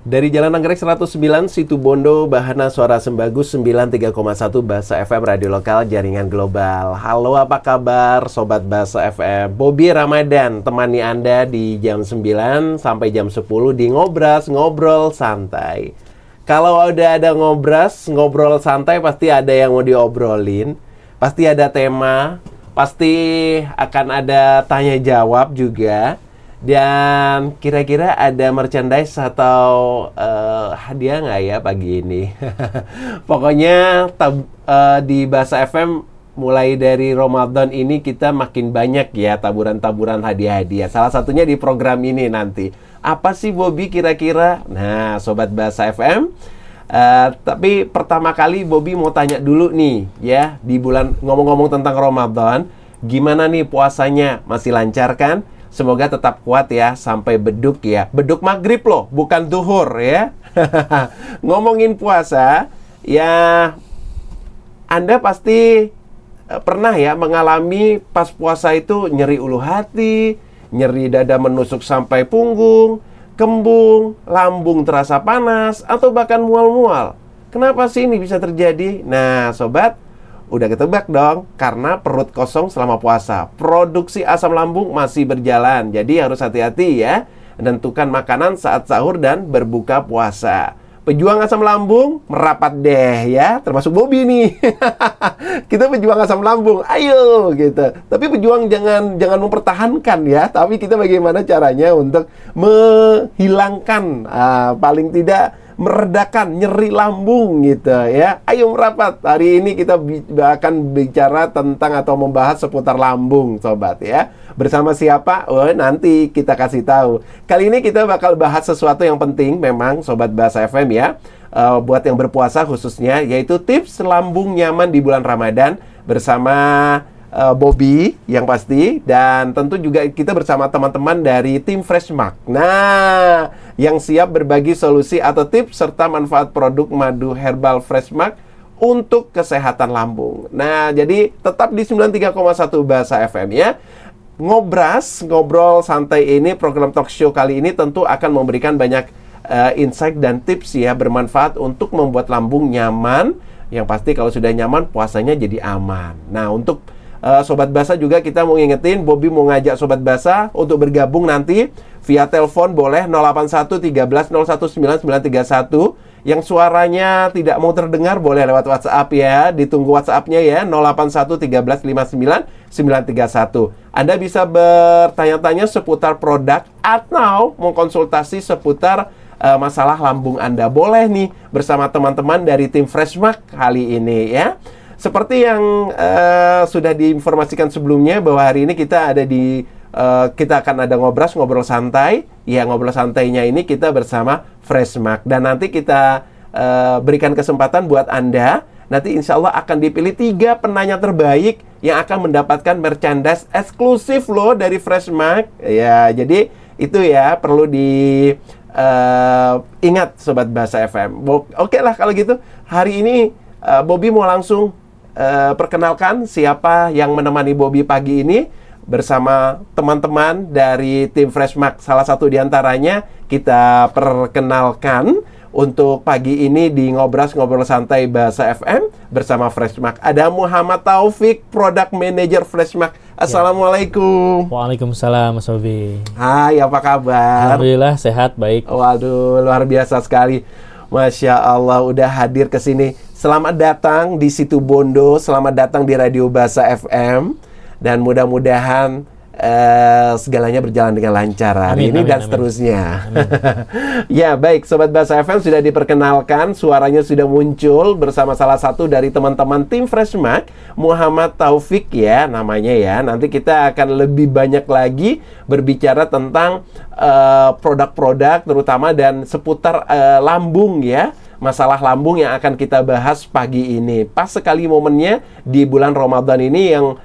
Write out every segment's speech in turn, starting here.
Dari Jalan Anggrek 109, Situbondo, Bahana Suara Sembagus 93,1 Bahasa FM Radio Lokal Jaringan Global. Halo, apa kabar Sobat Bahasa FM? Bobby Ramadan temani Anda di jam 9 sampai jam 10 di Ngobras, Ngobrol Santai. Kalau udah ada ngobras, ngobrol santai, pasti ada yang mau diobrolin. Pasti ada tema, pasti akan ada tanya jawab juga. Dan kira-kira ada merchandise atau hadiah nggak ya pagi ini? Pokoknya di Bahasa FM mulai dari Ramadan ini kita makin banyak ya taburan-taburan hadiah-hadiah. Salah satunya di program ini nanti. Apa sih Bobby kira-kira? Nah, Sobat Bahasa FM, tapi pertama kali Bobby mau tanya dulu nih ya, di bulan ngomong-ngomong tentang Ramadan, gimana nih puasanya? Masih lancar kan? Semoga tetap kuat ya sampai beduk ya. Beduk maghrib loh, bukan zuhur ya. Ngomongin puasa, ya Anda pasti pernah ya mengalami pas puasa itu nyeri ulu hati, nyeri dada menusuk sampai punggung, kembung, lambung terasa panas, atau bahkan mual-mual. Kenapa sih ini bisa terjadi? Nah, sobat, udah ketebak dong, karena perut kosong selama puasa. Produksi asam lambung masih berjalan, jadi harus hati-hati ya. Tentukan makanan saat sahur dan berbuka puasa. Pejuang asam lambung, merapat deh ya, termasuk Bobby nih. Kita pejuang asam lambung, ayo gitu. Tapi pejuang jangan mempertahankan ya, tapi kita bagaimana caranya untuk menghilangkan, paling tidak meredakan nyeri lambung gitu ya. Ayo merapat. Hari ini kita akan bicara tentang atau membahas seputar lambung, sobat ya. Bersama siapa? Oh, nanti kita kasih tahu. Kali ini kita bakal bahas sesuatu yang penting memang Sobat Bahasa FM ya. Buat yang berpuasa khususnya, yaitu tips lambung nyaman di bulan Ramadan bersama Bobby yang pasti, dan tentu juga kita bersama teman-teman dari tim Freshmark. Nah, yang siap berbagi solusi atau tips serta manfaat produk madu herbal Freshmark untuk kesehatan lambung. Nah, jadi tetap di 93,1 Bahasa FM ya. Ngobras, ngobrol santai ini, program talk show kali ini tentu akan memberikan banyak insight dan tips ya, bermanfaat untuk membuat lambung nyaman. Yang pasti kalau sudah nyaman, puasanya jadi aman. Nah, untuk Sobat Bahasa juga kita mau ngingetin, Bobby mau ngajak Sobat Bahasa untuk bergabung nanti via telepon boleh 081 13 01 9931. Yang suaranya tidak mau terdengar boleh lewat WhatsApp ya. Ditunggu WhatsApp-nya ya, 081 13 59 931. Anda bisa bertanya-tanya seputar produk atau mengkonsultasi seputar masalah lambung Anda. Boleh nih bersama teman-teman dari tim Freshmark kali ini ya. Seperti yang sudah diinformasikan sebelumnya bahwa hari ini kita ada di kita akan ada ngobrol santai. Ya, ngobrol santainya ini kita bersama Freshmark, dan nanti kita berikan kesempatan buat Anda. Nanti insya Allah akan dipilih 3 penanya terbaik yang akan mendapatkan merchandise eksklusif loh dari Freshmark. Ya, jadi itu ya perlu ingat Sobat Bahasa FM. Oke lah kalau gitu. Hari ini Bobby mau langsung perkenalkan siapa yang menemani Bobby pagi ini bersama teman-teman dari tim Freshmark. Salah satu diantaranya kita perkenalkan untuk pagi ini di Ngobras Ngobrol Santai Bahasa FM bersama Freshmark. Ada Muhammad Taufik, Product Manager Freshmark. Assalamualaikum. Waalaikumsalam, Mas Bobby. Hai, apa kabar? Alhamdulillah sehat, baik. Waduh, luar biasa sekali. Masya Allah, udah hadir ke sini. Selamat datang di Situbondo, selamat datang di Radio Bahasa FM, dan mudah-mudahan segalanya berjalan dengan lancar hari ini dan seterusnya. Ya, baik, Sobat Bahasa FM, sudah diperkenalkan, suaranya sudah muncul bersama salah satu dari teman-teman tim Freshmark, Muhammad Taufik ya namanya ya. Nanti kita akan lebih banyak lagi berbicara tentang produk-produk terutama dan seputar lambung ya. Masalah lambung yang akan kita bahas pagi ini. Pas sekali momennya di bulan Ramadan ini yang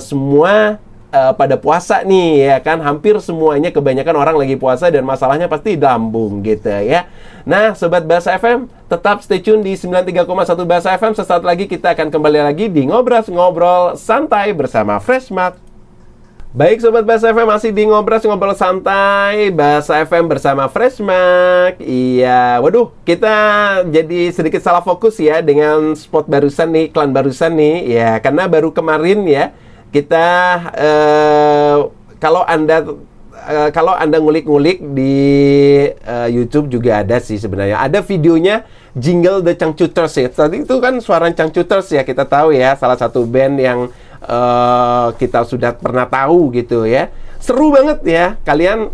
semua pada puasa nih ya kan, hampir semuanya, kebanyakan orang lagi puasa dan masalahnya pasti lambung gitu ya. Nah, Sobat Bahasa FM, tetap stay tune di 93,1 Bahasa FM. Sesaat lagi kita akan kembali lagi di Ngobras Ngobrol Santai bersama Freshmark. Baik Sobat Bahasa FM, masih di ngobrol santai Bahasa FM bersama Freshmark. Iya, waduh, kita jadi sedikit salah fokus ya dengan spot barusan nih, iklan barusan nih. Ya, karena baru kemarin ya, kita kalau Anda ngulik-ngulik di YouTube juga ada sih sebenarnya. Ada videonya jingle The Changcuters ya. Tadi itu kan suara Changcuters ya, kita tahu ya, salah satu band yang kita sudah pernah tahu gitu ya. Seru banget ya. Kalian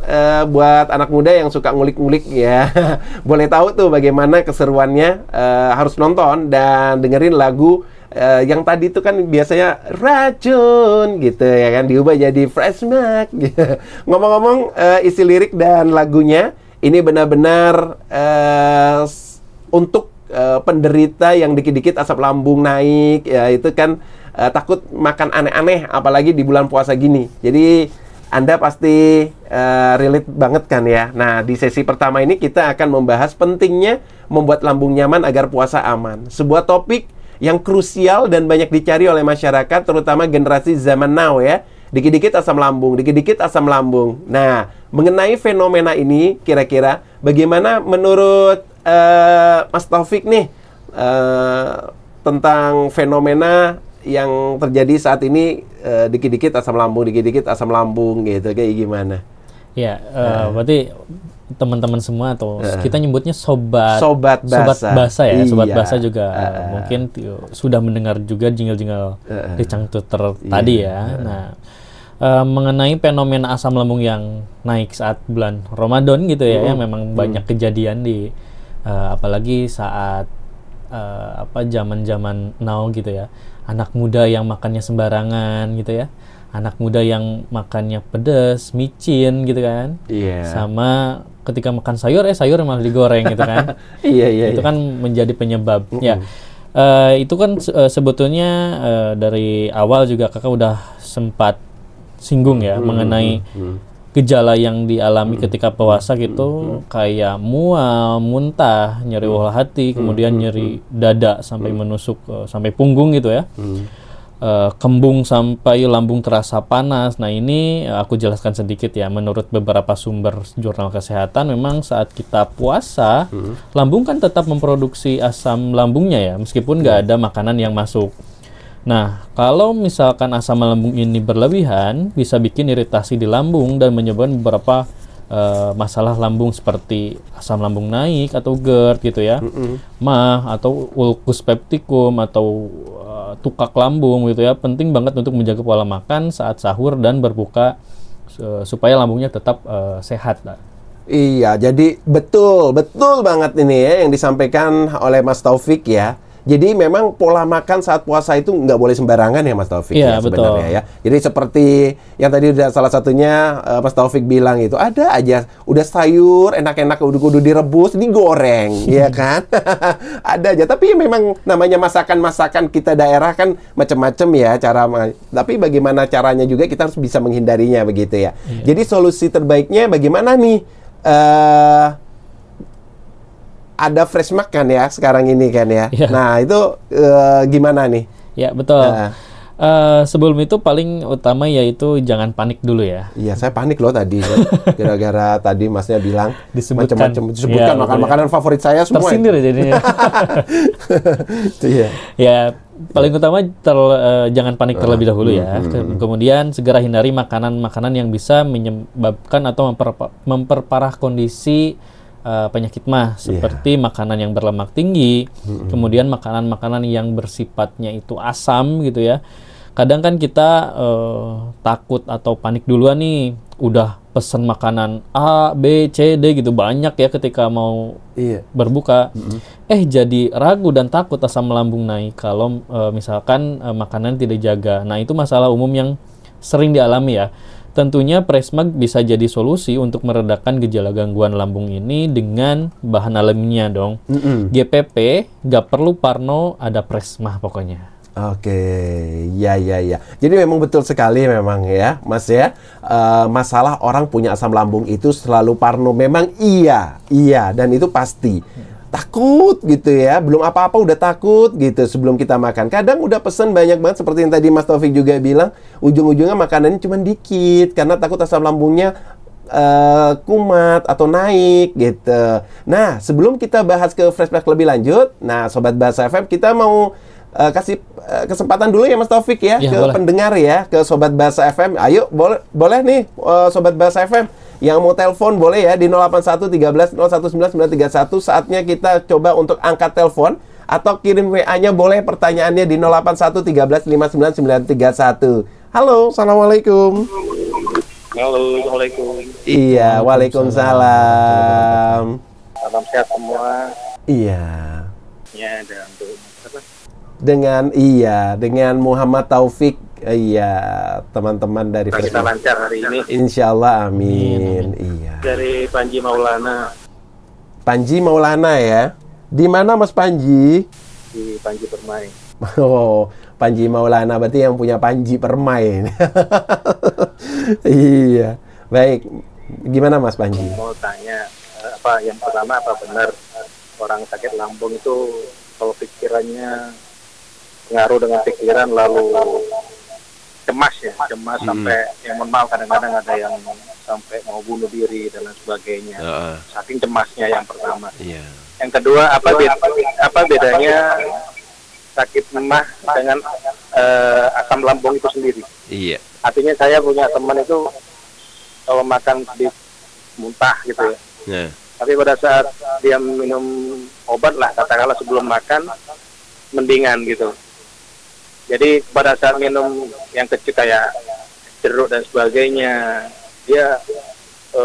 buat anak muda yang suka ngulik-ngulik ya, boleh tahu tuh bagaimana keseruannya. Harus nonton dan dengerin lagu yang tadi itu kan biasanya racun gitu ya kan, diubah jadi Freshmark gitu. Ngomong-ngomong isi lirik dan lagunya ini benar-benar untuk penderita yang dikit-dikit asam lambung naik ya, itu kan takut makan aneh-aneh apalagi di bulan puasa gini. Jadi Anda pasti relate banget kan ya. Nah, di sesi pertama ini kita akan membahas pentingnya membuat lambung nyaman agar puasa aman. Sebuah topik yang krusial dan banyak dicari oleh masyarakat, terutama generasi zaman now ya. Dikit-dikit asam lambung, dikit-dikit asam lambung. Nah, mengenai fenomena ini, kira-kira bagaimana menurut Mas Taufik nih tentang fenomena yang terjadi saat ini, dikit-dikit asam lambung gitu, kayak gimana? Ya, berarti teman-teman semua atau kita nyebutnya sobat bahasa ya, sobat bahasa juga mungkin sudah mendengar juga jingle-jingle The Changcuter tadi ya. Nah, mengenai fenomena asam lambung yang naik saat bulan Ramadan gitu ya, yang memang banyak kejadian di apalagi saat zaman-zaman now gitu ya. Anak muda yang makannya sembarangan gitu ya. Anak muda yang makannya pedas, micin gitu kan. Sama ketika makan sayur malah digoreng gitu kan. Itu kan menjadi penyebab. Ya. Itu kan sebetulnya dari awal juga Kakak udah sempat singgung ya mengenai gejala yang dialami ketika puasa gitu, kayak mual, muntah, nyeri olah hati, kemudian nyeri dada sampai menusuk sampai punggung gitu ya. Kembung sampai lambung terasa panas. Nah, ini aku jelaskan sedikit ya. Menurut beberapa sumber jurnal kesehatan, memang saat kita puasa, lambung kan tetap memproduksi asam lambungnya ya, meskipun nggak ada makanan yang masuk. Nah, kalau misalkan asam lambung ini berlebihan, bisa bikin iritasi di lambung dan menyebabkan beberapa masalah lambung seperti asam lambung naik atau GERD gitu ya, MAH atau ulcus pepticum atau tukak lambung gitu ya. Penting banget untuk menjaga pola makan saat sahur dan berbuka supaya lambungnya tetap sehat. Iya, jadi betul banget ini ya yang disampaikan oleh Mas Taufik ya. Jadi memang pola makan saat puasa itu nggak boleh sembarangan ya Mas Taufik ya sebenarnya ya. Jadi seperti yang tadi udah salah satunya Mas Taufik bilang itu, ada aja udah sayur enak-enak udah direbus, digoreng ya kan. Ada aja, tapi memang namanya masakan kita daerah kan macam-macam ya cara. Tapi bagaimana caranya juga kita harus bisa menghindarinya begitu ya. Jadi solusi terbaiknya bagaimana nih? Ada Freshmark kan ya sekarang ini kan ya. Nah, itu gimana nih? Ya, betul. Sebelum itu paling utama yaitu jangan panik dulu ya. Iya, saya panik loh tadi. Gara-gara tadi Masnya bilang disebutkan makanan favorit saya semua. Tersindir jadinya. Ya, paling utama jangan panik terlebih dahulu ya. Kemudian segera hindari makanan-makanan yang bisa menyebabkan atau memperparah kondisi penyakit MAH, seperti makanan yang berlemak tinggi, kemudian makanan-makanan yang bersifatnya itu asam gitu ya. Kadang kan kita takut atau panik duluan nih, udah pesen makanan A, B, C, D gitu banyak ya ketika mau berbuka. Jadi ragu dan takut asam lambung naik kalau misalkan makanan tidak dijaga. Nah, itu masalah umum yang sering dialami ya. Tentunya Freshmark bisa jadi solusi untuk meredakan gejala gangguan lambung ini dengan bahan alaminya dong. GPP, nggak perlu parno, ada Freshmark pokoknya. Oke, ya. Jadi memang betul sekali memang ya, Mas ya. Masalah orang punya asam lambung itu selalu parno, memang iya, dan itu pasti. takut gitu ya, belum apa-apa udah takut gitu sebelum kita makan. Kadang udah pesen banyak banget seperti yang tadi Mas Taufik juga bilang, ujung-ujungnya makanannya cuma dikit karena takut asam lambungnya kumat atau naik gitu. Nah, sebelum kita bahas ke flashback lebih lanjut, nah Sobat Bahasa FM kita mau kasih kesempatan dulu ya Mas Taufik ya, ke boleh. Pendengar ya, ke Sobat Bahasa FM. Ayo boleh nih Sobat Bahasa FM yang mau telepon boleh ya di 081 13 019 931. Saatnya kita coba untuk angkat telepon atau kirim WA-nya boleh pertanyaannya di 081 13 59 931. Halo, assalamualaikum. Halo, assalamualaikum. Iya, waalaikumsalam. Salam sehat semua. Iya. Ya, dan dengan Muhammad Taufik. Iya, teman-teman dari kita lancar hari ini. Insya Allah, amin. Iya. Dari Panji Maulana. Panji Maulana ya. Di mana Mas Panji? Di Panji Permai. Oh, Panji Maulana berarti yang punya Panji Permai. Iya. Baik. Gimana Mas Panji? Mau tanya yang pertama apa benar orang sakit lambung itu kalau pikirannya ngaruh dengan pikiran lalu cemas sampai yang maaf kadang-kadang ada yang sampai mau bunuh diri dan lain sebagainya. Saking cemasnya yang pertama. Yang kedua apa bedanya sakit emah dengan asam lambung itu sendiri? Iya. Artinya saya punya teman itu kalau makan di muntah gitu ya. Tapi pada saat dia minum obat lah katakanlah sebelum makan mendingan gitu. Jadi pada saat minum yang kecil kayak jeruk dan sebagainya, dia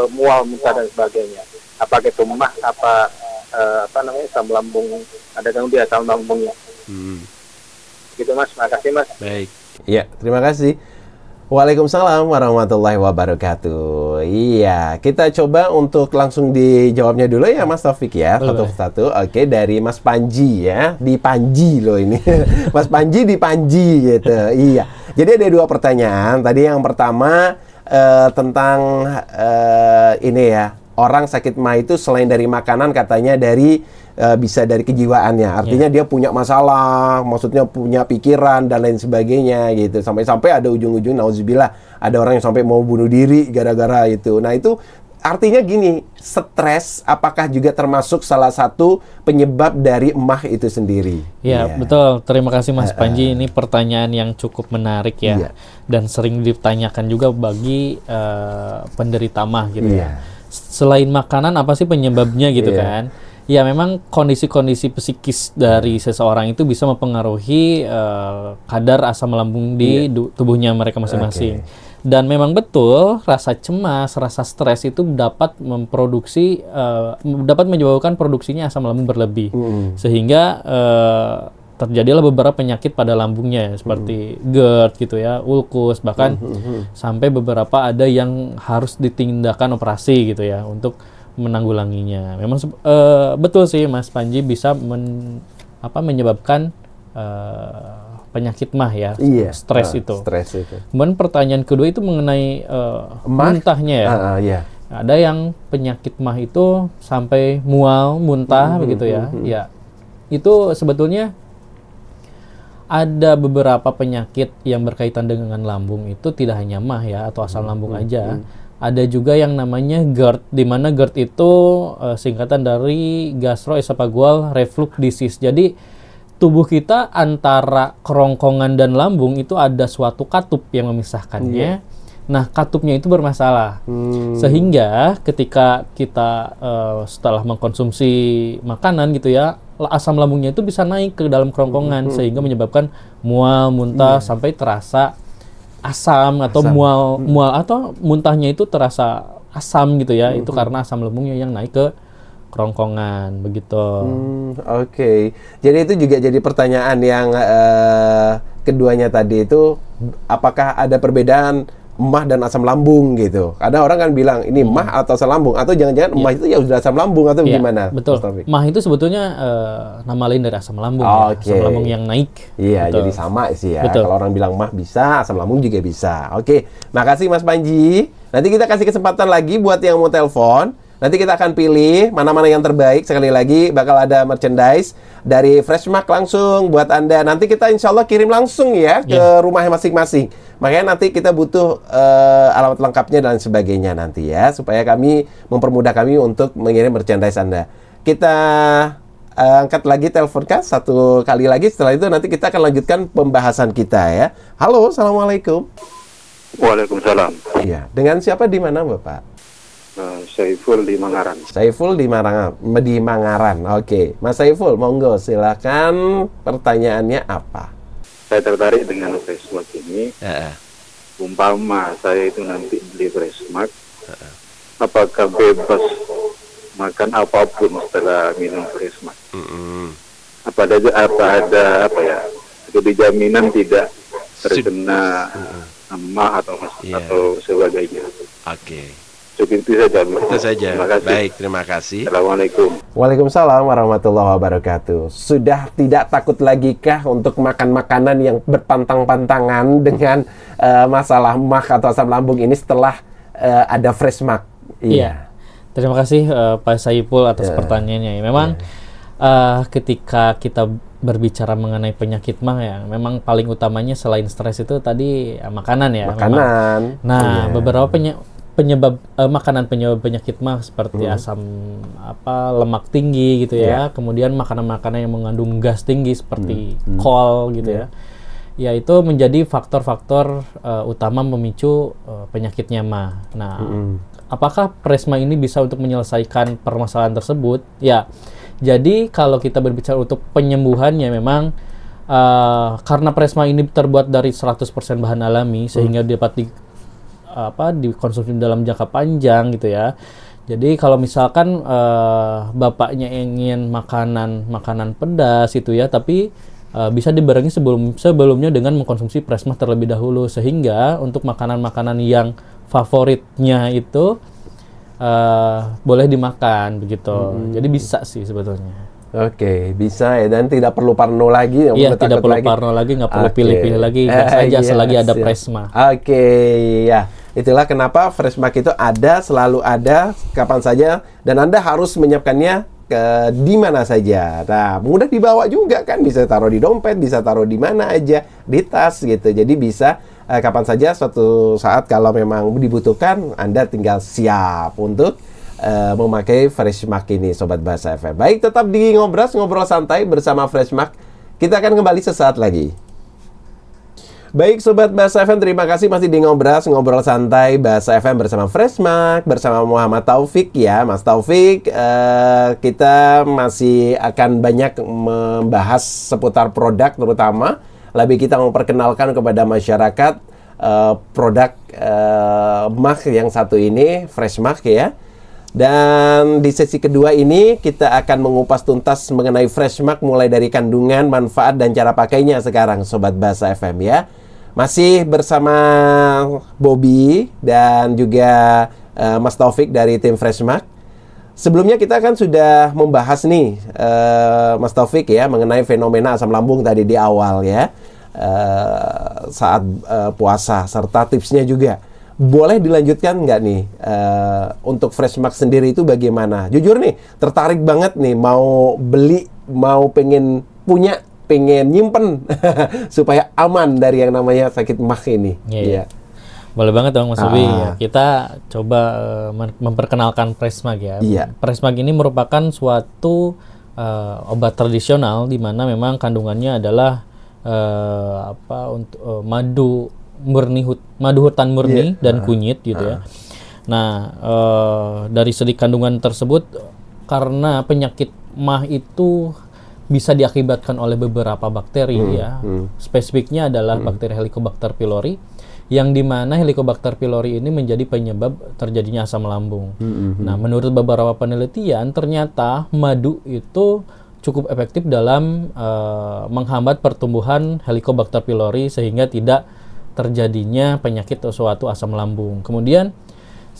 mual muntah dan sebagainya. Apakah itu emah, asam lambung, ada gangguan di asam lambungnya. Gitu Mas, makasih Mas. Baik. Iya, terima kasih. Waalaikumsalam warahmatullahi wabarakatuh. Iya, kita coba untuk langsung dijawabnya dulu ya Mas Taufik ya, satu-satu. Oke, dari Mas Panji ya, di Panji loh ini. Mas Panji di Panji gitu. Iya. Jadi ada dua pertanyaan. Tadi yang pertama tentang ini ya, orang sakit MA itu selain dari makanan katanya dari bisa dari kejiwaannya. Artinya dia punya masalah, maksudnya punya pikiran dan lain sebagainya gitu. Sampai-sampai ada ujung-ujung nauzubillah ada orang yang sampai mau bunuh diri gara-gara itu. Nah, itu artinya gini, stres apakah juga termasuk salah satu penyebab dari emah itu sendiri? Ya, betul. Terima kasih Mas Panji. Ini pertanyaan yang cukup menarik ya. Dan sering ditanyakan juga bagi penderita emah gitu ya. Selain makanan apa sih penyebabnya gitu kan? Ya memang kondisi-kondisi psikis dari seseorang itu bisa mempengaruhi kadar asam lambung di tubuhnya mereka masing-masing. Dan memang betul rasa cemas, rasa stres itu dapat dapat menyebabkan produksinya asam lambung berlebih. Sehingga terjadilah beberapa penyakit pada lambungnya seperti GERD gitu ya, ulkus, bahkan sampai beberapa ada yang harus ditindakan operasi gitu ya untuk menanggulanginya. Memang betul sih Mas Panji bisa menyebabkan penyakit MAH ya, stres itu. Kemudian pertanyaan kedua itu mengenai muntahnya ya. Ada yang penyakit MAH itu sampai mual, muntah begitu ya. Ya, itu sebetulnya ada beberapa penyakit yang berkaitan dengan lambung itu tidak hanya MAH ya atau asam lambung aja. Ada juga yang namanya GERD, di mana GERD itu singkatan dari gastroesophageal reflux disease. Jadi tubuh kita antara kerongkongan dan lambung itu ada suatu katup yang memisahkannya. Nah, katupnya itu bermasalah. Sehingga ketika kita setelah mengkonsumsi makanan gitu ya, asam lambungnya itu bisa naik ke dalam kerongkongan sehingga menyebabkan mual, muntah sampai terasa asam atau mual atau muntahnya itu terasa asam gitu ya. Itu karena asam lambungnya yang naik ke kerongkongan begitu. Oke. Jadi itu juga jadi pertanyaan yang keduanya tadi itu, apakah ada perbedaan emah dan asam lambung gitu? Ada orang kan bilang ini emah atau asam lambung, atau jangan-jangan emah itu ya sudah asam lambung atau gimana? Betul. Emah itu sebetulnya nama lain dari asam lambung. Asam lambung yang naik. Iya, jadi sama sih ya. Kalau orang bilang emah bisa, asam lambung juga bisa. Oke, makasih Mas Panji. Nanti kita kasih kesempatan lagi buat yang mau telepon. Nanti kita akan pilih mana-mana yang terbaik. Sekali lagi bakal ada merchandise dari Freshmark langsung buat Anda. Nanti kita insya Allah kirim langsung ya ke rumah masing-masing. Makanya nanti kita butuh alamat lengkapnya dan sebagainya nanti ya, supaya kami mempermudah kami untuk mengirim merchandise Anda. Kita angkat lagi telepon Kak satu kali lagi. Setelah itu nanti kita akan lanjutkan pembahasan kita ya. Halo, assalamualaikum. Waalaikumsalam. Iya, dengan siapa di mana Bapak? Saiful di Mangaran. Saiful di Mangaran. Oke, Mas Saiful, monggo silakan, pertanyaannya apa? Saya tertarik dengan Freshmark ini. Umpama saya itu nanti beli Freshmark, apakah bebas makan apapun setelah minum Freshmark? Apa ada jadi jaminan tidak terkena emak atau sebagainya? Oke. Cukup itu saja. Itu saja. Terima kasih. Baik, terima kasih. Assalamualaikum. Waalaikumsalam warahmatullahi wabarakatuh. Sudah tidak takut lagi kah untuk makan makanan yang berpantang-pantangan dengan masalah mah atau asam lambung ini setelah ada Freshmark? Iya. Terima kasih Pak Saiful atas pertanyaannya. Memang ketika kita berbicara mengenai penyakit mah ya, memang paling utamanya selain stres itu tadi makanan ya. Makanan. Nah, beberapa penyebab makanan penyebab penyakit mah seperti asam lemak tinggi gitu ya. Kemudian makanan-makanan yang mengandung gas tinggi seperti kol gitu ya. Ya itu menjadi faktor-faktor utama memicu penyakitnya mah. Nah, apakah Freshmark ini bisa untuk menyelesaikan permasalahan tersebut? Ya. Jadi kalau kita berbicara untuk penyembuhannya memang karena Freshmark ini terbuat dari 100% bahan alami sehingga dapat dikonsumsi dalam jangka panjang gitu ya. Jadi kalau misalkan bapaknya ingin makanan pedas itu ya, tapi bisa dibarengi sebelumnya dengan mengkonsumsi Freshmark terlebih dahulu, sehingga untuk makanan-makanan yang favoritnya itu boleh dimakan begitu. Jadi bisa sih sebetulnya. Oke, bisa ya, dan tidak perlu parno lagi. Iya, tidak perlu parno lagi, nggak perlu pilih-pilih lagi, gas saja selagi ada Freshmark. Oke, ya. Itulah kenapa Freshmark itu ada, selalu ada, kapan saja, dan Anda harus menyiapkannya di mana saja. Nah, mudah dibawa juga kan, bisa taruh di dompet, bisa taruh di mana aja, di tas gitu. Jadi bisa kapan saja, suatu saat kalau memang dibutuhkan, Anda tinggal siap untuk memakai Freshmark ini, Sobat Bahasa FM. Baik, tetap di ngobrol santai bersama Freshmark. Kita akan kembali sesaat lagi. Baik, Sobat Bahasa FM, terima kasih masih di ngobrol santai Bahasa FM bersama Freshmark, bersama Muhammad Taufik ya, Mas Taufik. Kita masih akan banyak membahas seputar produk, terutama lebih kita memperkenalkan kepada masyarakat produk mah yang satu ini, Freshmark ya. Dan di sesi kedua ini kita akan mengupas tuntas mengenai Freshmark mulai dari kandungan, manfaat, dan cara pakainya sekarang, Sobat Bahasa FM ya. Masih bersama Bobby dan juga Mas Taufik dari tim Freshmark. Sebelumnya kita kan sudah membahas nih Mas Taufik ya mengenai fenomena asam lambung tadi di awal ya, saat puasa, serta tipsnya juga. Boleh dilanjutkan nggak nih untuk Freshmark sendiri itu bagaimana? Jujur nih, tertarik banget nih mau beli, mau pengen punya, pengen nyimpen supaya aman dari yang namanya sakit mah ini. Iya. Boleh banget dong Mas Ubi. Kita coba memperkenalkan Freshmark ya. Freshmark ini merupakan suatu obat tradisional di mana memang kandungannya adalah madu hutan murni dan kunyit gitu ya. Nah, dari segi kandungan tersebut, karena penyakit mah itu bisa diakibatkan oleh beberapa bakteri ya. Spesifiknya adalah bakteri Helicobacter pylori, yang dimana Helicobacter pylori ini menjadi penyebab terjadinya asam lambung. Nah, menurut beberapa penelitian ternyata madu itu cukup efektif dalam menghambat pertumbuhan Helicobacter pylori sehingga tidak terjadinya penyakit atau suatu asam lambung. Kemudian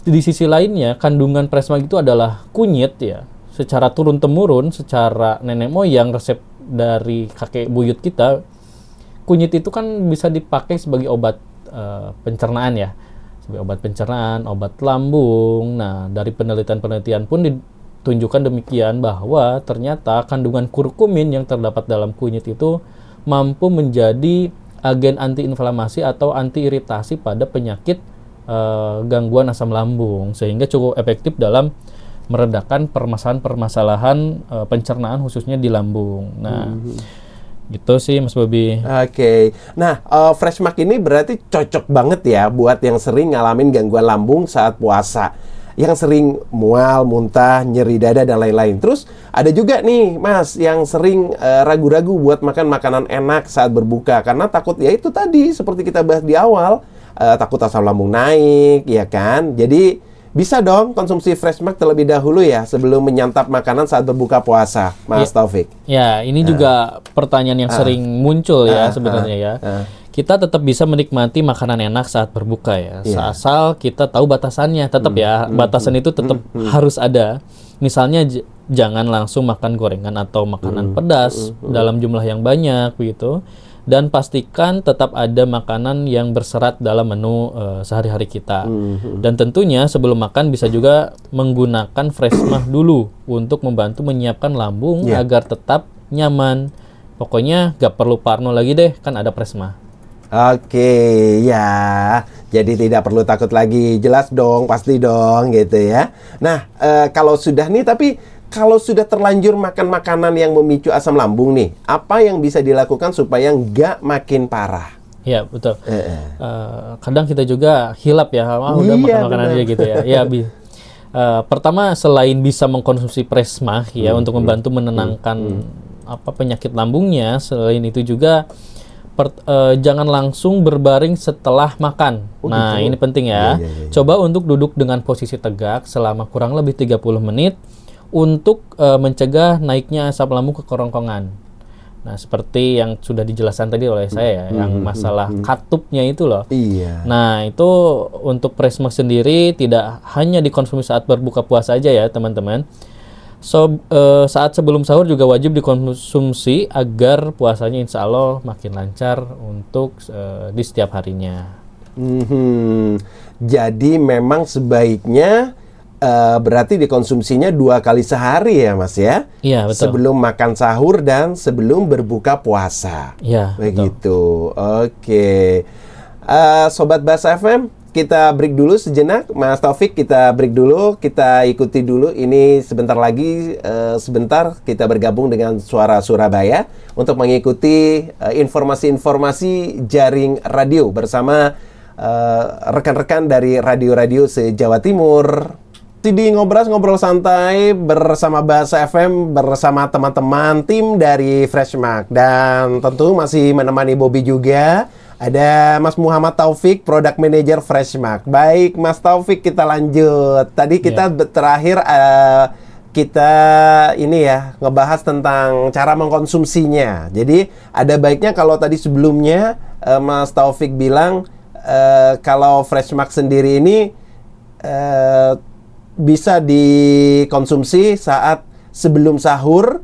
di sisi lainnya kandungan Freshmark itu adalah kunyit ya. Secara turun-temurun, secara nenek moyang, resep dari kakek buyut kita, kunyit itu kan bisa dipakai sebagai obat pencernaan ya. sebagai obat pencernaan, obat lambung. Nah, dari penelitian-penelitian pun ditunjukkan demikian bahwa ternyata kandungan kurkumin yang terdapat dalam kunyit itu mampu menjadi agen antiinflamasi atau antiiritasi pada penyakit gangguan asam lambung, sehingga cukup efektif dalam meredakan permasalahan-permasalahan pencernaan khususnya di lambung. Nah, gitu sih Mas Bobi. Oke. Nah, Freshmark ini berarti cocok banget ya buat yang sering ngalamin gangguan lambung saat puasa, yang sering mual, muntah, nyeri dada dan lain-lain. Terus ada juga nih Mas yang sering ragu-ragu buat makan makanan enak saat berbuka karena takut ya itu tadi seperti kita bahas di awal, takut asam lambung naik, ya kan? Jadi bisa dong konsumsi Freshmark terlebih dahulu ya sebelum menyantap makanan saat berbuka puasa, Mas Taufik. Ya, ini juga pertanyaan yang sering muncul ya sebenarnya ya. Kita tetap bisa menikmati makanan enak saat berbuka ya, asal kita tahu batasannya. Tetap ya, batasan itu tetap harus ada. Misalnya jangan langsung makan gorengan atau makanan pedas dalam jumlah yang banyak begitu. Dan pastikan tetap ada makanan yang berserat dalam menu sehari-hari kita. Dan tentunya sebelum makan bisa juga menggunakan Freshmark dulu untuk membantu menyiapkan lambung agar tetap nyaman. Pokoknya gak perlu parno lagi deh, kan ada Freshmark. Oke, ya. Jadi tidak perlu takut lagi. Jelas dong, pasti dong gitu ya. Nah, kalau sudah nih, tapi kalau sudah terlanjur makan makanan yang memicu asam lambung nih, apa yang bisa dilakukan supaya nggak makin parah? Ya, betul. Kadang kita juga hilap ya, udah makan makanan aja gitu ya. Ya, pertama selain bisa mengkonsumsi Freshmark ya untuk membantu menenangkan penyakit lambungnya, selain itu juga jangan langsung berbaring setelah makan. Nah, ini penting ya. Coba untuk duduk dengan posisi tegak selama kurang lebih 30 menit untuk mencegah naiknya asam lambung ke kerongkongan. Nah, seperti yang sudah dijelaskan tadi oleh saya ya, yang masalah katupnya itu loh. Nah, itu untuk Freshmark sendiri tidak hanya dikonsumsi saat berbuka puasa aja ya, teman-teman. Saat sebelum sahur juga wajib dikonsumsi agar puasanya insya Allah makin lancar untuk di setiap harinya. Jadi memang sebaiknya berarti dikonsumsinya 2 kali sehari ya Mas ya? Iya, betul. Sebelum makan sahur dan sebelum berbuka puasa. Iya, begitu. Betul. Oke. Sobat Bahasa FM, kita break dulu sejenak. Mas Taufik, kita break dulu. Kita ikuti dulu. Ini sebentar lagi, sebentar kita bergabung dengan Suara Surabaya untuk mengikuti informasi-informasi jaring radio bersama rekan-rekan dari radio-radio se-Jawa Timur. Di ngobrol santai bersama Bahasa FM bersama teman-teman tim dari Freshmark, dan tentu masih menemani Bobi juga. Ada Mas Muhammad Taufik, Product Manager Freshmark. Baik, Mas Taufik, kita lanjut. Tadi kita terakhir kita ini ya ngebahas tentang cara mengkonsumsinya. Jadi ada baiknya kalau tadi sebelumnya Mas Taufik bilang kalau Freshmark sendiri ini bisa dikonsumsi saat sebelum sahur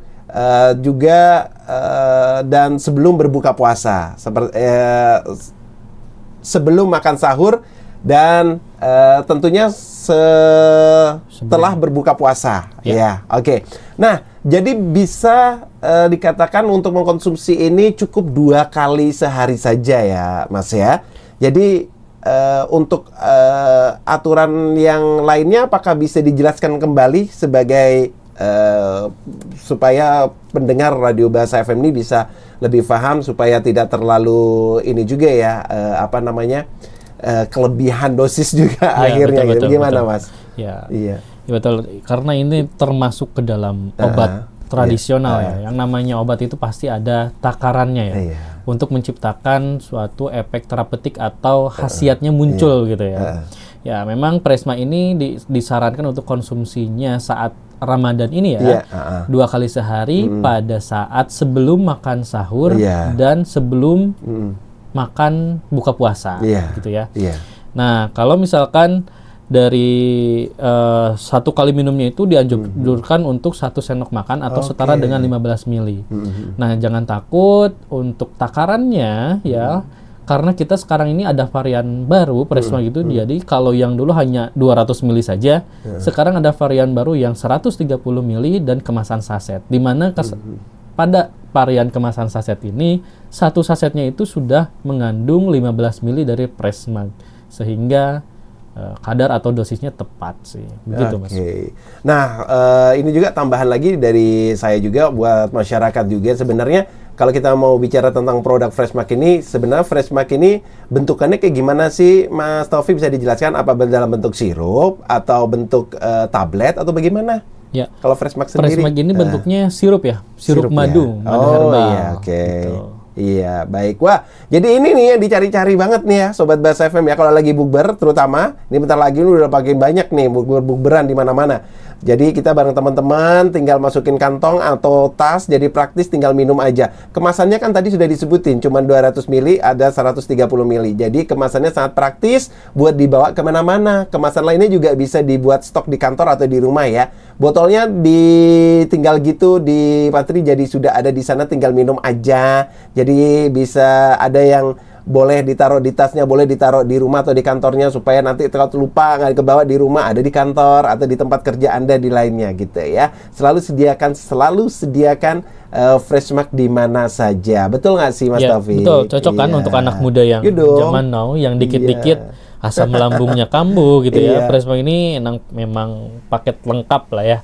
juga dan sebelum berbuka puasa, sebelum makan sahur dan tentunya setelah berbuka puasa. Ya, oke. Nah, jadi bisa dikatakan untuk mengkonsumsi ini cukup 2 kali sehari saja ya, Mas ya. Jadi untuk aturan yang lainnya apakah bisa dijelaskan kembali sebagai supaya pendengar Radio Bahasa FM ini bisa lebih paham, supaya tidak terlalu ini juga ya kelebihan dosis juga ya, akhirnya betul, gitu. Gimana betul. Mas? Ya, iya. Ya, betul, karena ini termasuk ke dalam obat tradisional ya. Yang namanya obat itu pasti ada takarannya ya. Untuk menciptakan suatu efek terapeutik atau khasiatnya muncul gitu ya. Ya, memang Freshmark ini disarankan untuk konsumsinya saat Ramadan ini ya. 2 kali sehari pada saat sebelum makan sahur dan sebelum makan buka puasa gitu ya. Nah, kalau misalkan dari 1 kali minumnya itu dianjurkan untuk 1 sendok makan atau setara dengan 15 ml. Nah, jangan takut untuk takarannya ya. karena kita sekarang ini ada varian baru Freshmark itu, jadi kalau yang dulu hanya 200 ml saja, sekarang ada varian baru yang 130 ml dan kemasan saset, di mana pada varian kemasan saset ini, satu sasetnya itu sudah mengandung 15 ml dari Freshmark, sehingga kadar atau dosisnya tepat sih, begitu Mas. Nah, ini juga tambahan lagi dari saya juga buat masyarakat juga, sebenarnya kalau kita mau bicara tentang produk Freshmark ini, sebenarnya Freshmark ini bentukannya kayak gimana sih, Mas Taufik, bisa dijelaskan? Apa dalam bentuk sirup atau bentuk tablet atau bagaimana? Ya. Kalau Freshmark sendiri? Freshmark ini bentuknya sirup ya, sirup madu, madu herbal. Iya, gitu. Iya, baik. Wah, jadi ini nih yang dicari-cari banget nih ya, Sobat Basa FM ya, kalau lagi bukber terutama, ini bentar lagi udah pakai banyak nih bukberan di mana-mana. Jadi kita bareng teman-teman tinggal masukin kantong atau tas, jadi praktis tinggal minum aja. Kemasannya kan tadi sudah disebutin, cuma 200 ml, ada 130 ml. Jadi kemasannya sangat praktis buat dibawa kemana-mana. Kemasan lainnya juga bisa dibuat stok di kantor atau di rumah ya. Botolnya tinggal gitu di pantry, jadi sudah ada di sana, tinggal minum aja. Jadi bisa ada yang boleh ditaruh di tasnya, boleh ditaruh di rumah atau di kantornya, supaya nanti kalau lupa nggak kebawa di rumah, ada di kantor atau di tempat kerja Anda di lainnya gitu ya. Selalu sediakan Freshmark di mana saja. Betul nggak sih Mas Taufik? Betul, cocok kan untuk anak muda yang zaman now, yang dikit-dikit asam lambungnya kambuh gitu ya. Freshmark ini memang paket lengkap lah ya.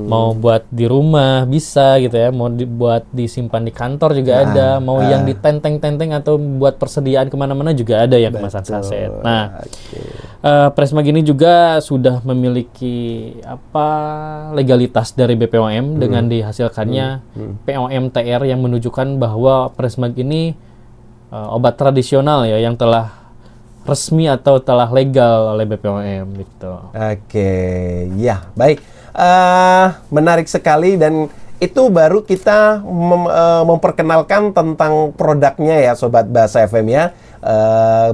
Mau buat di rumah bisa gitu ya, mau buat disimpan di kantor juga ada, mau yang ditenteng-tenteng atau buat persediaan kemana-mana juga ada yang kemasan saset. Nah, Freshmark ini juga sudah memiliki legalitas dari BPOM dengan dihasilkannya POM TR yang menunjukkan bahwa Freshmark ini obat tradisional ya, yang telah resmi atau telah legal oleh BPOM gitu. Ya, baik. Menarik sekali, dan itu baru kita memperkenalkan tentang produknya ya, Sobat Basa FM ya.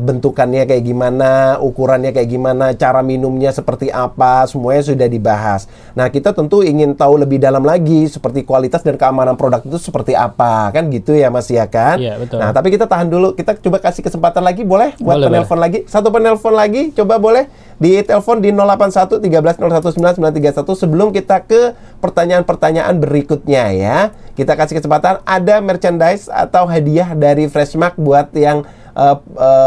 Bentukannya kayak gimana, ukurannya kayak gimana, cara minumnya seperti apa, semuanya sudah dibahas. Nah, kita tentu ingin tahu lebih dalam lagi seperti kualitas dan keamanan produk itu seperti apa, kan gitu ya Mas ya kan? Iya, betul. Nah, tapi kita tahan dulu, kita coba kasih kesempatan lagi, boleh? Buat penelpon lagi, satu penelpon lagi, coba boleh di telepon di 081 13 01 931 sebelum kita ke pertanyaan-pertanyaan berikutnya ya. Kita kasih kesempatan, ada merchandise atau hadiah dari Freshmark buat yang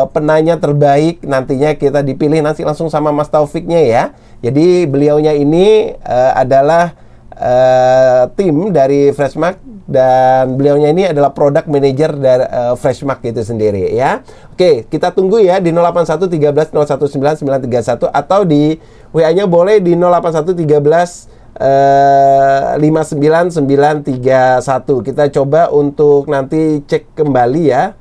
penanya terbaik, nantinya kita dipilih nanti langsung sama Mas Taufiknya ya. Jadi beliaunya ini adalah tim dari Freshmark, dan beliaunya ini adalah product manager dari Freshmark itu sendiri ya. Oke, kita tunggu ya di 081 13 019 931 atau di WA-nya boleh di 081 13 59931. Kita coba untuk nanti cek kembali ya.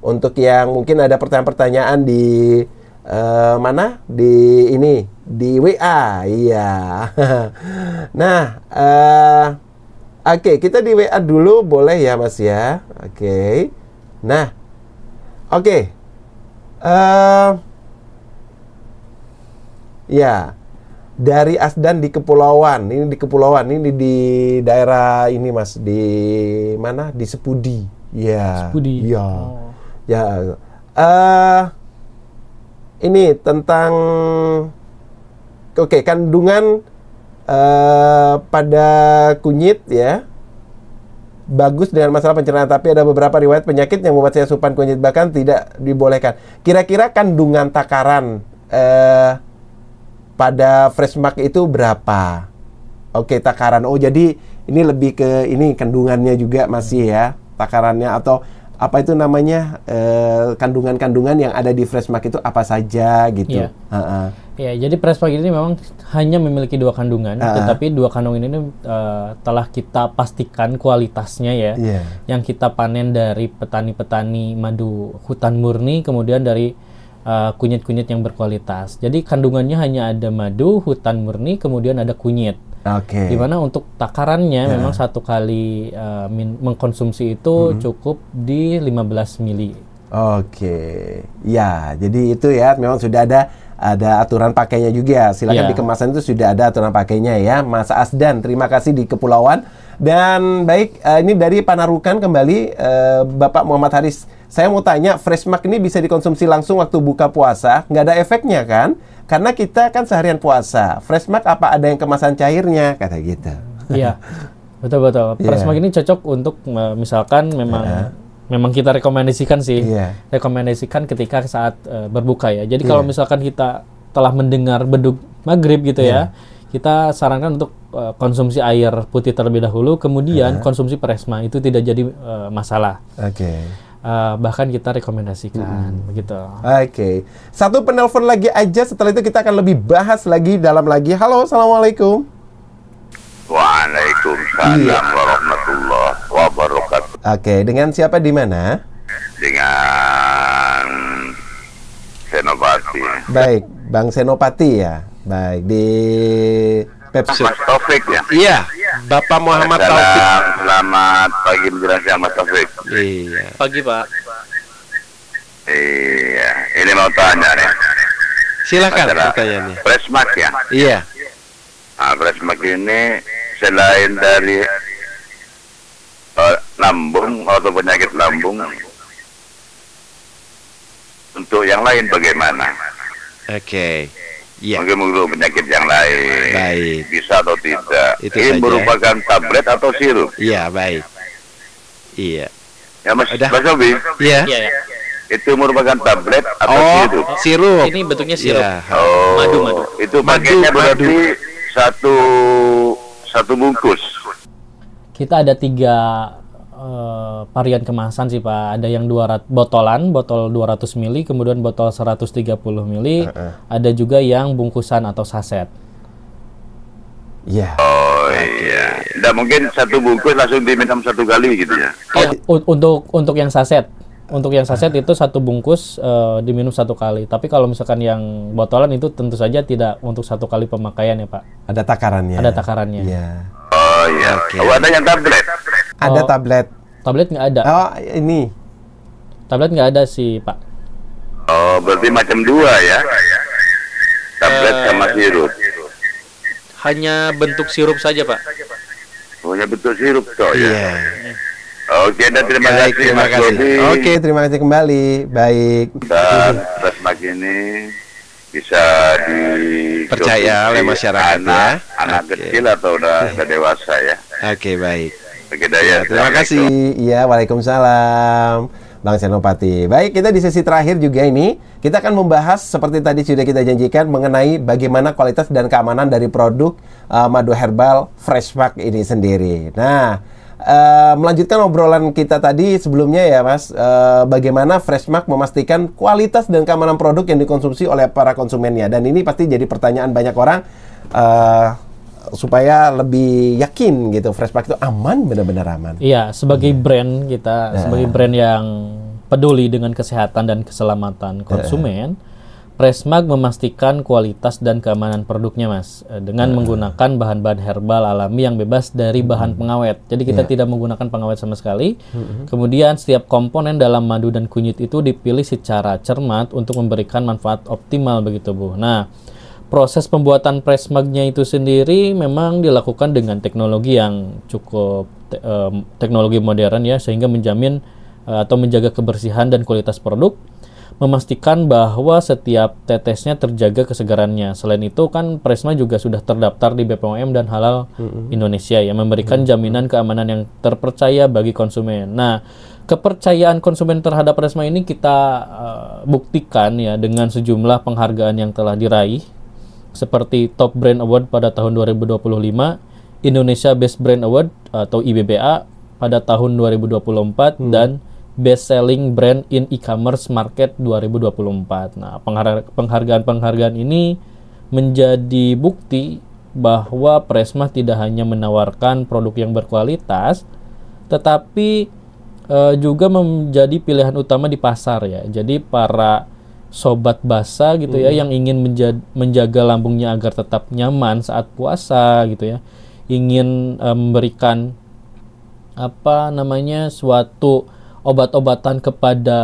Untuk yang mungkin ada pertanyaan-pertanyaan di mana? Di ini, di WA. Iya. Nah, oke, kita di WA dulu boleh ya Mas ya. Oke. Nah, oke. Ya. Dari Asdan di Kepulauan. Ini di Kepulauan, ini di daerah ini Mas, di mana? Di Sepudi. Ya. Sepudi. Ya. Ya, ini tentang kandungan pada kunyit ya, bagus dengan masalah pencernaan, tapi ada beberapa riwayat penyakit yang membuat saya asupan kunyit bahkan tidak dibolehkan. Kira-kira kandungan takaran pada Freshmark itu berapa? Oke, takaran. Oh, jadi ini lebih ke ini kandungannya juga masih ya, takarannya atau apa itu namanya, kandungan-kandungan yang ada di Freshmark itu apa saja gitu. Ya, jadi Freshmark ini memang hanya memiliki 2 kandungan, tetapi 2 kandungan ini telah kita pastikan kualitasnya ya, yang kita panen dari petani-petani madu hutan murni, kemudian dari kunyit-kunyit yang berkualitas. Jadi kandungannya hanya ada madu hutan murni, kemudian ada kunyit. Di mana untuk takarannya memang satu kali mengkonsumsi itu cukup di 15 mili. Ya, jadi itu ya memang sudah ada aturan pakainya juga. Silakan di kemasan itu sudah ada aturan pakainya ya, Mas Asdan. Terima kasih di Kepulauan. Dan baik, ini dari Panarukan kembali, Bapak Muhammad Haris saya mau tanya, Freshmark ini bisa dikonsumsi langsung waktu buka puasa, nggak ada efeknya kan? Karena kita kan seharian puasa. Freshmark apa ada yang kemasan cairnya? Kata gitu. Iya, betul-betul. Freshmark ini cocok untuk misalkan memang kita rekomendasikan sih. Rekomendasikan ketika saat berbuka ya. Jadi kalau misalkan kita telah mendengar beduk maghrib gitu ya, kita sarankan untuk konsumsi air putih terlebih dahulu, kemudian konsumsi Freshmark itu tidak jadi masalah. Bahkan kita rekomendasikan begitu. Satu penelpon lagi aja, setelah itu kita akan lebih bahas lagi dalam lagi. Halo, assalamualaikum. Waalaikumsalam warahmatullahi wabarakatuh. Dengan siapa di mana? Dengan Senopati. Baik, Bang Senopati ya. Baik, di Pepsi. Mas Taufik ya? Iya, Bapak Muhammad Taufik. Selamat pagi menjelang siang Mas Taufik. Iya. Pagi Pak. Iya, ini mau tanya nih. Silakan pertanyaannya. Freshmark ya? Iya. Nah, Freshmark ini selain dari lambung atau penyakit lambung, untuk yang lain bagaimana? Mungkin untuk penyakit yang lain. Baik. Bisa atau tidak? Itu ini saja. merupakan tablet atau sirup? Iya, baik. Iya. Ya Mas Sobi? Iya. Itu merupakan tablet atau sirup? Sirup. Ini bentuknya sirup. Iya. Madu. Itu paketnya berarti satu bungkus. Kita ada 3 varian kemasan sih Pak. Ada yang botolan, botol 200 ml, kemudian botol 130 ml. Ada juga yang bungkusan atau saset. Iya. Oh iya. Tidak mungkin satu bungkus langsung diminum satu kali gitu ya? Untuk yang saset. Untuk yang saset itu satu bungkus diminum satu kali. Tapi kalau misalkan yang botolan itu tentu saja tidak untuk satu kali pemakaian ya Pak. Ada takarannya. Ada takarannya. Iya. Oh iya. Oh, ada yang tablet? Ada tablet. Tablet nggak ada. Oh, ini. Tablet nggak ada sih Pak. Oh, berarti macam dua ya? Tablet sama sirup. Hanya bentuk sirup saja Pak. Punya bentuk sirup toh ya? Iya. Oke, dan terima Baik, kasih terima Mas kasih. Bobi. Oke, terima kasih kembali. Baik. Dan Freshmark ini bisa Percaya oleh masyarakat anak kecil atau udah dewasa ya? Oke, baik. Terima kasih. Iya, waalaikumsalam. Bang Senopati. Baik, kita di sesi terakhir juga ini, kita akan membahas seperti tadi sudah kita janjikan mengenai bagaimana kualitas dan keamanan dari produk madu herbal Freshmark ini sendiri. Nah, melanjutkan obrolan kita tadi sebelumnya ya Mas, bagaimana Freshmark memastikan kualitas dan keamanan produk yang dikonsumsi oleh para konsumennya. Dan ini pasti jadi pertanyaan banyak orang, supaya lebih yakin gitu Freshmark itu aman, benar-benar aman. Iya, sebagai brand kita, sebagai brand yang peduli dengan kesehatan dan keselamatan konsumen, Freshmark memastikan kualitas dan keamanan produknya Mas, dengan menggunakan bahan-bahan herbal alami yang bebas dari bahan pengawet. Jadi kita tidak menggunakan pengawet sama sekali. Kemudian setiap komponen dalam madu dan kunyit itu dipilih secara cermat untuk memberikan manfaat optimal begitu Bu. Nah, proses pembuatan Freshmark-nya itu sendiri memang dilakukan dengan teknologi yang cukup teknologi modern ya, sehingga menjamin atau menjaga kebersihan dan kualitas produk, memastikan bahwa setiap tetesnya terjaga kesegarannya. Selain itu kan Freshmark juga sudah terdaftar di BPOM dan Halal Indonesia yang memberikan jaminan keamanan yang terpercaya bagi konsumen. Nah, kepercayaan konsumen terhadap Freshmark ini kita buktikan ya dengan sejumlah penghargaan yang telah diraih, seperti Top Brand Award pada tahun 2025, Indonesia Best Brand Award atau IBBA pada tahun 2024, dan Best Selling Brand in E-commerce Market 2024. Nah, penghargaan-penghargaan ini menjadi bukti bahwa Freshmark tidak hanya menawarkan produk yang berkualitas, tetapi juga menjadi pilihan utama di pasar ya. Jadi para sobat basa gitu ya, yang ingin menjaga lambungnya agar tetap nyaman saat puasa gitu ya, ingin memberikan suatu obat-obatan kepada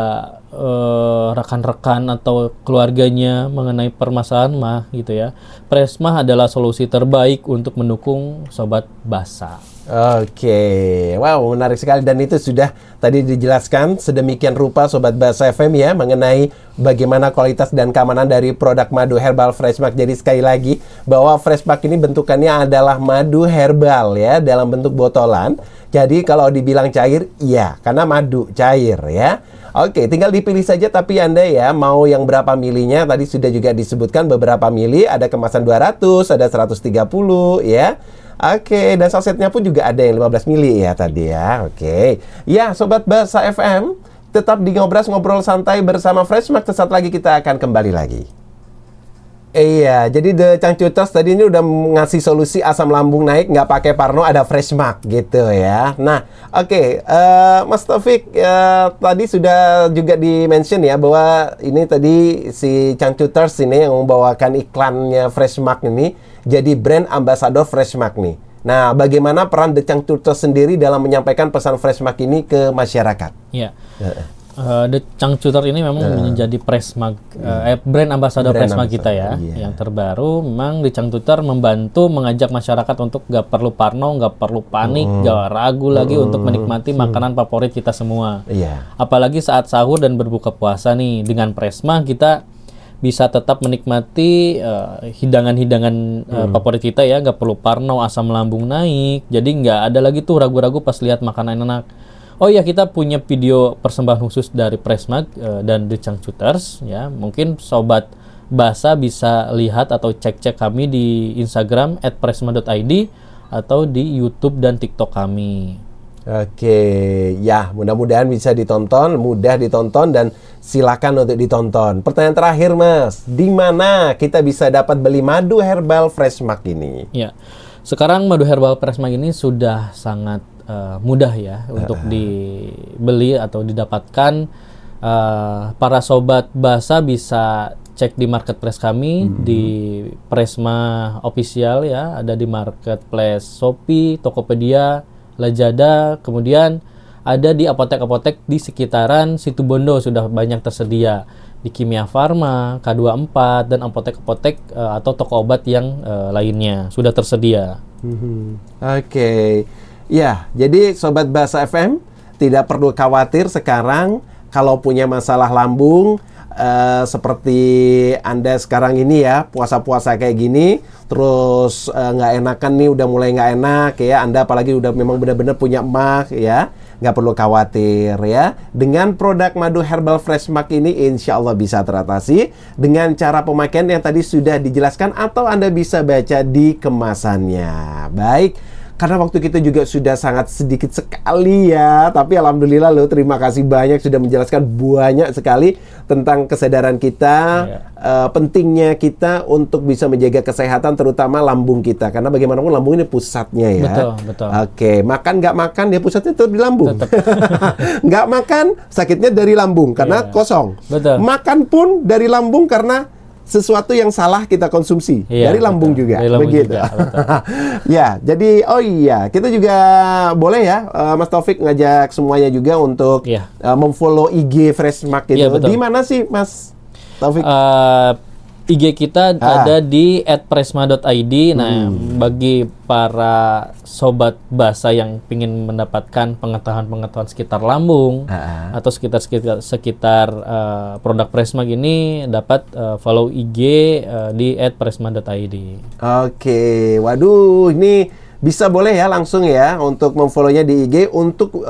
rekan-rekan atau keluarganya mengenai permasalahan mah gitu ya, Presmah adalah solusi terbaik untuk mendukung sobat basa. Oke, wow, menarik sekali, dan itu sudah tadi dijelaskan sedemikian rupa Sobat Basa FM ya mengenai bagaimana kualitas dan keamanan dari produk madu herbal Freshmark. Jadi sekali lagi bahwa Freshmark ini bentukannya adalah madu herbal ya dalam bentuk botolan. Jadi kalau dibilang cair, iya, karena madu cair ya. Oke, tinggal dipilih saja, tapi Anda ya mau yang berapa milinya. Tadi sudah juga disebutkan beberapa mili, ada kemasan 200, ada 130 ya. Oke, dan sasetnya pun juga ada yang 15 mili ya tadi ya. Oke. Ya, Sobat Basa FM, tetap di ngobrol santai bersama Freshmark. Sesaat lagi kita akan kembali lagi. Iya, jadi The Changcuters tadi ini udah ngasih solusi asam lambung naik nggak pakai Parno, ada Freshmark gitu ya. Nah, oke, Mas Taufik tadi sudah juga di-mention ya bahwa ini tadi si Changcuters ini yang membawakan iklannya Freshmark ini jadi brand ambassador Freshmark nih. Nah, bagaimana peran The Changcuters sendiri dalam menyampaikan pesan Freshmark ini ke masyarakat? Iya. The Changcuters ini memang menjadi Presmag, brand ambassador Presmag kita ya, yang terbaru. Memang The Changcuters membantu mengajak masyarakat untuk gak perlu parno, gak perlu panik, gak ragu lagi untuk menikmati makanan favorit kita semua. Apalagi saat sahur dan berbuka puasa nih, dengan Presmag kita bisa tetap menikmati hidangan-hidangan favorit kita ya, gak perlu parno, asam lambung naik. Jadi nggak ada lagi tuh ragu-ragu pas lihat makanan enak. Oh iya, kita punya video persembahan khusus dari Presmag dan The Changcuters ya. Mungkin Sobat Basa bisa lihat atau cek-cek kami di Instagram @presmag.id atau di YouTube dan TikTok kami. Oke, ya mudah-mudahan bisa ditonton, mudah ditonton, dan silakan untuk ditonton. Pertanyaan terakhir Mas, di mana kita bisa dapat beli madu herbal Freshmark ini? Ya, sekarang madu herbal Freshmark ini sudah sangat mudah ya untuk dibeli atau didapatkan. Para Sobat Basa bisa cek di marketplace kami di Presma Official ya, ada di marketplace Shopee, Tokopedia, Lazada, kemudian ada di apotek-apotek di sekitaran Situbondo sudah banyak tersedia, di Kimia Farma, K24, dan apotek-apotek atau toko obat yang lainnya sudah tersedia. Oke. Ya, jadi Sobat Basa FM tidak perlu khawatir sekarang kalau punya masalah lambung seperti Anda sekarang ini ya, puasa-puasa kayak gini, terus nggak enakan nih, udah mulai nggak enak ya, Anda apalagi udah memang benar-benar punya emak ya, nggak perlu khawatir ya. Dengan produk madu herbal Freshmark ini insya Allah bisa teratasi dengan cara pemakaian yang tadi sudah dijelaskan atau Anda bisa baca di kemasannya. Baik, karena waktu kita juga sudah sangat sedikit sekali ya, tapi alhamdulillah loh, terima kasih banyak sudah menjelaskan banyak sekali tentang kesadaran kita, pentingnya kita untuk bisa menjaga kesehatan terutama lambung kita, karena bagaimanapun lambung ini pusatnya ya. Betul. Oke, makan nggak makan dia pusatnya tetap di lambung. Nggak makan sakitnya dari lambung karena kosong. Betul. Makan pun dari lambung karena sesuatu yang salah kita konsumsi dari lambung juga, dari lambung begitu. Juga, Ya, jadi oh iya, kita juga boleh ya, Mas Taufik ngajak semuanya juga untuk memfollow IG Freshmark itu. Di mana sih, Mas Taufik? IG kita ada di @presma.id. Nah, bagi para Sobat Basa yang ingin mendapatkan pengetahuan-pengetahuan sekitar lambung atau sekitar produk Presma ini, dapat follow IG di @presma.id. Oke, waduh, ini bisa boleh ya langsung ya untuk memfollownya di IG untuk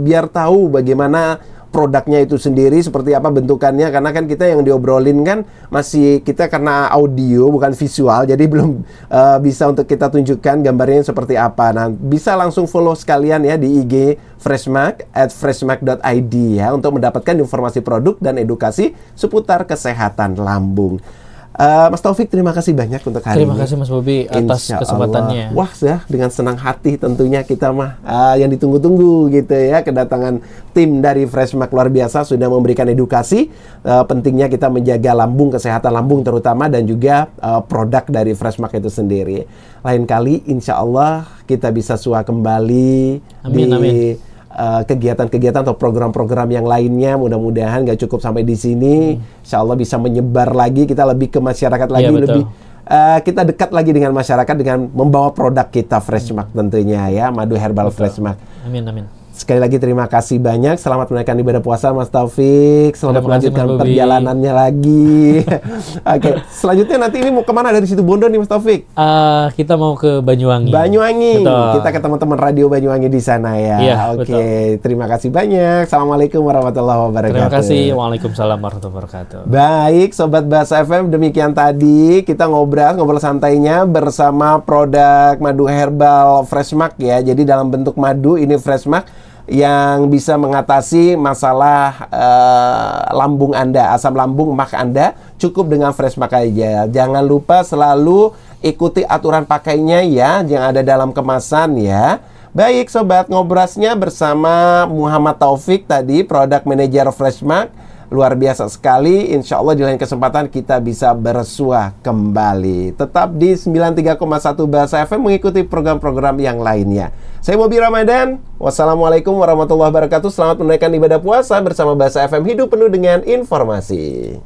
biar tahu bagaimana produknya itu sendiri, seperti apa bentukannya, karena kan kita yang diobrolin kan masih kita karena audio bukan visual, jadi belum bisa untuk kita tunjukkan gambarnya seperti apa. Nah, bisa langsung follow sekalian ya di IG Freshmark @freshmark.id ya untuk mendapatkan informasi produk dan edukasi seputar kesehatan lambung. Mas Taufik, terima kasih banyak untuk hari ini. Terima kasih Mas Bobi atas kesempatannya. Wah ya, dengan senang hati tentunya kita mah yang ditunggu-tunggu gitu ya, kedatangan tim dari Freshmark luar biasa sudah memberikan edukasi pentingnya kita menjaga lambung, kesehatan lambung terutama, dan juga produk dari Freshmark itu sendiri. Lain kali insya Allah kita bisa sua kembali amin. kegiatan-kegiatan atau program-program yang lainnya. Mudah-mudahan nggak cukup sampai di sini. Insya Allah bisa menyebar lagi, kita lebih ke masyarakat lagi, lebih kita dekat lagi dengan masyarakat dengan membawa produk kita Freshmark tentunya ya, madu herbal Freshmark. Amin, amin. Sekali lagi terima kasih banyak. Selamat menunaikan ibadah puasa Mas Taufik. Selamat melanjutkan perjalanannya lagi. Oke, selanjutnya nanti ini mau kemana dari Situbondo nih Mas Taufik? Kita mau ke Banyuwangi. Banyuwangi. Betul. Kita ke teman-teman radio Banyuwangi di sana ya. Iya, oke, terima kasih banyak. Assalamualaikum warahmatullahi wabarakatuh. Terima kasih. Waalaikumsalam warahmatullahi wabarakatuh. Baik, Sobat Bahasa FM, demikian tadi kita ngobrol santainya bersama produk madu herbal Freshmark ya. Jadi dalam bentuk madu ini Freshmark yang bisa mengatasi masalah lambung Anda, asam lambung mak Anda, cukup dengan Freshmark aja. Jangan lupa selalu ikuti aturan pakainya ya, yang ada dalam kemasan ya. Baik Sobat, ngobrasnya bersama Muhammad Taufik tadi, Product Manager Freshmark. Luar biasa sekali, insya Allah di lain kesempatan kita bisa bersua kembali. Tetap di 93,1 Bahasa FM mengikuti program-program yang lainnya. Saya Bobby Ramadan, wassalamualaikum warahmatullahi wabarakatuh. Selamat menunaikan ibadah puasa bersama Bahasa FM, hidup penuh dengan informasi.